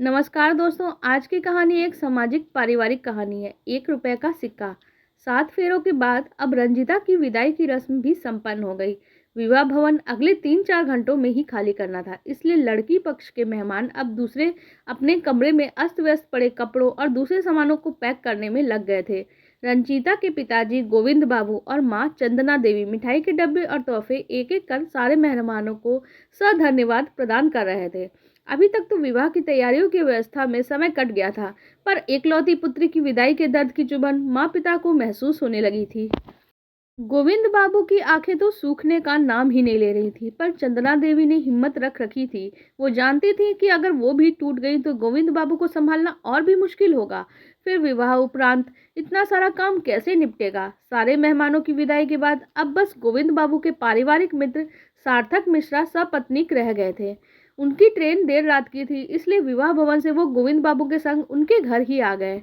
नमस्कार दोस्तों, आज की कहानी एक सामाजिक पारिवारिक कहानी है। 1 रुपए का सिक्का। 7 फेरों के बाद अब रंजिता की विदाई की रस्म भी संपन्न हो गई। विवाह भवन अगले 3-4 घंटों में ही खाली करना था, इसलिए लड़की पक्ष के मेहमान अब दूसरे अपने कमरे में अस्त व्यस्त पड़े कपड़ों और दूसरे सामानों को पैक करने में लग गए थे। रंजीता के पिताजी गोविंद बाबू और माँ चंदना देवी मिठाई के डब्बे और तोहफे एक एक कर सारे मेहमानों को सधन्यवाद प्रदान कर रहे थे। अभी तक तो विवाह की तैयारियों की व्यवस्था में समय कट गया था, पर एकलौती पुत्री की विदाई के दर्द की चुभन माँ पिता को महसूस होने लगी थी। गोविंद बाबू की आंखें तो सूखने का नाम ही नहीं ले रही थी, पर चंदना देवी ने हिम्मत रख रखी थी। वो जानती थी कि अगर वो भी टूट गई तो गोविंद बाबू को संभालना और भी मुश्किल होगा। फिर विवाह उपरांत इतना सारा काम कैसे निपटेगा। सारे मेहमानों की विदाई के बाद अब बस गोविंद बाबू के पारिवारिक मित्र सार्थक मिश्रा सपत्नीक रह गए थे। उनकी ट्रेन देर रात की थी, इसलिए विवाह भवन से वो गोविंद बाबू के संग उनके घर ही आ गए।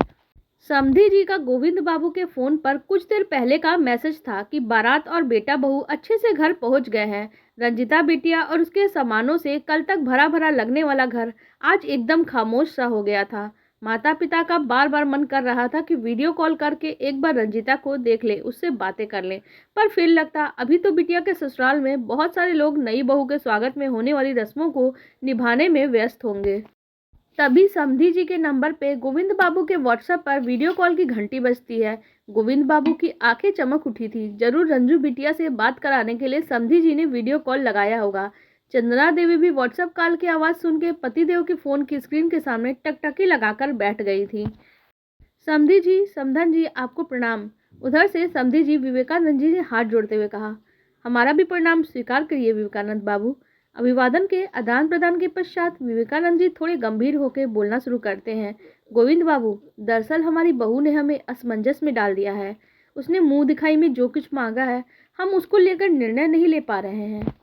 समधी जी का गोविंद बाबू के फोन पर कुछ देर पहले का मैसेज था कि बारात और बेटा बहू अच्छे से घर पहुंच गए हैं। रंजिता बिटिया और उसके सामानों से कल तक भरा भरा लगने वाला घर आज एकदम खामोश सा हो गया था। माता पिता का बार बार मन कर रहा था कि वीडियो कॉल करके एक बार रंजिता को देख ले, उससे बातें कर ले, पर फिर लगता अभी तो बिटिया के ससुराल में बहुत सारे लोग नई बहू के स्वागत में होने वाली रस्मों को निभाने में व्यस्त होंगे। तभी समधी जी के नंबर पे गोविंद बाबू के व्हाट्सएप पर वीडियो कॉल की घंटी बजती है। गोविंद बाबू की आंखें चमक उठी थी। जरूर रंजू बिटिया से बात कराने के लिए समधी जी ने वीडियो कॉल लगाया होगा। चंदना देवी भी व्हाट्सएप कॉल की आवाज़ सुन के पतिदेव के फ़ोन की स्क्रीन के सामने टकटकी लगाकर बैठ गई थी। समधी जी, समधन जी, आपको प्रणाम। उधर से समधी जी विवेकानंद जी ने हाथ जोड़ते हुए कहा, हमारा भी प्रणाम स्वीकार करिए विवेकानंद बाबू। अभिवादन के आदान प्रदान के पश्चात विवेकानंद जी थोड़े गंभीर होकर बोलना शुरू करते हैं। गोविंद बाबू, दरअसल हमारी बहू ने हमें असमंजस में डाल दिया है। उसने मुंह दिखाई में जो कुछ मांगा है, हम उसको लेकर निर्णय नहीं ले पा रहे हैं।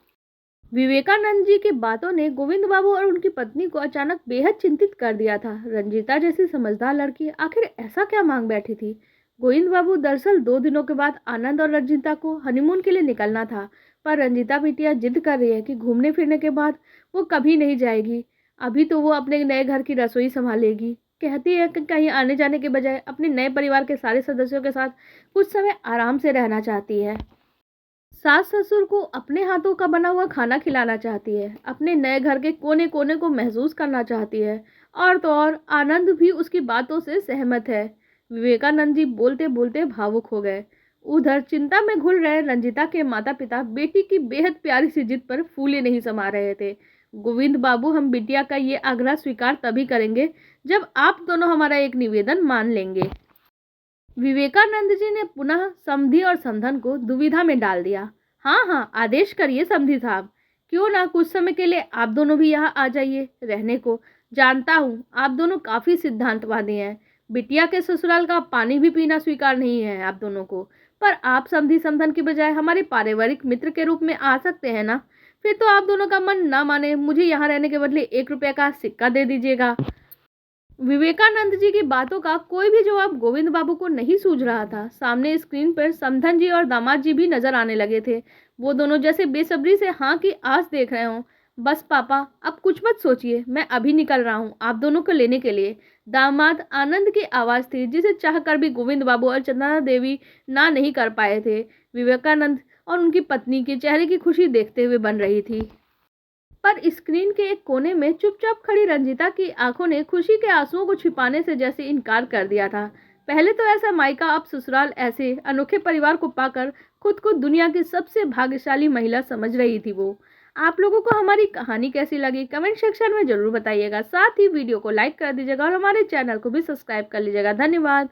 विवेकानंद जी की बातों ने गोविंद बाबू और उनकी पत्नी को अचानक बेहद चिंतित कर दिया था। रंजीता जैसी समझदार लड़की आखिर ऐसा क्या मांग बैठी थी। गोविंद बाबू, दरअसल 2 दिनों के बाद आनंद और रंजीता को हनीमून के लिए निकलना था, पर रंजीता बिटिया जिद कर रही है कि घूमने फिरने के बाद वो कभी नहीं जाएगी। अभी तो वो अपने नए घर की रसोई संभालेगी। कहती है कि कहीं आने जाने के बजाय अपने नए परिवार के सारे सदस्यों के साथ कुछ समय आराम से रहना चाहती है। सास ससुर को अपने हाथों का बना हुआ खाना खिलाना चाहती है, अपने नए घर के कोने कोने को महसूस करना चाहती है, और तो और आनंद भी उसकी बातों से सहमत है। विवेकानंद जी बोलते बोलते भावुक हो गए। उधर चिंता में घुल रहे रंजिता के माता पिता बेटी की बेहद प्यारी सी जिद पर फूले नहीं समा रहे थे। गोविंद बाबू, हम बिटिया का ये आग्रह स्वीकार तभी करेंगे जब आप दोनों हमारा एक निवेदन मान लेंगे। विवेकानंद जी ने पुनः समधी और समधन को दुविधा में डाल दिया। हाँ हाँ, आदेश करिए समधी साहब। क्यों ना कुछ समय के लिए आप दोनों भी यहाँ आ जाइए रहने को। जानता हूँ आप दोनों काफी सिद्धांतवादी हैं। बिटिया के ससुराल का पानी भी पीना स्वीकार नहीं है आप दोनों को, पर आप समधी समधन की बजाय हमारे पारिवारिक मित्र के रूप में आ सकते हैं ना। फिर तो आप दोनों का मन ना माने मुझे यहाँ रहने के बदले 1 रुपए का सिक्का दे दीजिएगा। विवेकानंद जी की बातों का कोई भी जवाब गोविंद बाबू को नहीं सूझ रहा था। सामने स्क्रीन पर समधन जी और दामाद जी भी नजर आने लगे थे। वो दोनों जैसे बेसब्री से हाँ की आस देख रहे हों। बस पापा, अब कुछ मत सोचिए, मैं अभी निकल रहा हूँ आप दोनों को लेने के लिए। दामाद आनंद की आवाज़ थी, जिसे चाहकर भी गोविंद बाबू और चंदना देवी ना नहीं कर पाए थे। विवेकानंद और उनकी पत्नी के चेहरे की खुशी देखते हुए बन रही थी, पर स्क्रीन के एक कोने में चुपचाप खड़ी रंजीता की आंखों ने खुशी के आंसुओं को छिपाने से जैसे इनकार कर दिया था। पहले तो ऐसा मायका, अब ससुराल, ऐसे अनोखे परिवार को पाकर खुद को दुनिया की सबसे भाग्यशाली महिला समझ रही थी वो। आप लोगों को हमारी कहानी कैसी लगी कमेंट सेक्शन में जरूर बताइएगा। साथ ही वीडियो को लाइक कर दीजिएगा और हमारे चैनल को भी सब्सक्राइब कर लीजिएगा। धन्यवाद।